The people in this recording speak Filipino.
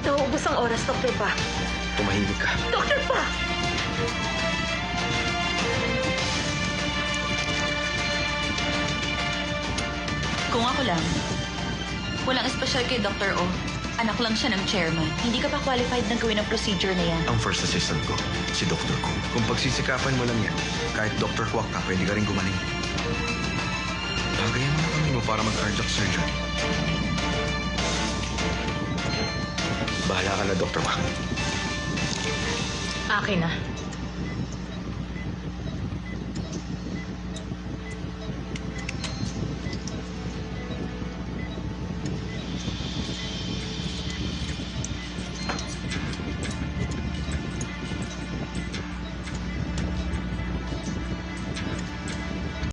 Nauubos ang oras, Dr. Pa. Tumahimik ka. Dr. Pa! Kung ako lang, walang espesyal kay Dr. O. Anak lang siya ng chairman. Hindi ka pa qualified na gawin ang procedure na yan. Ang first assistant ko, si Dr. Kung. Kung pagsisikapan mo lang yan, kahit Dr. Kwak ka, pwede ka rin gumaling. Bagayan mo na kami mo para mag-cardiac surgery. Bahala ka na, Dr. Kwak. Akin na.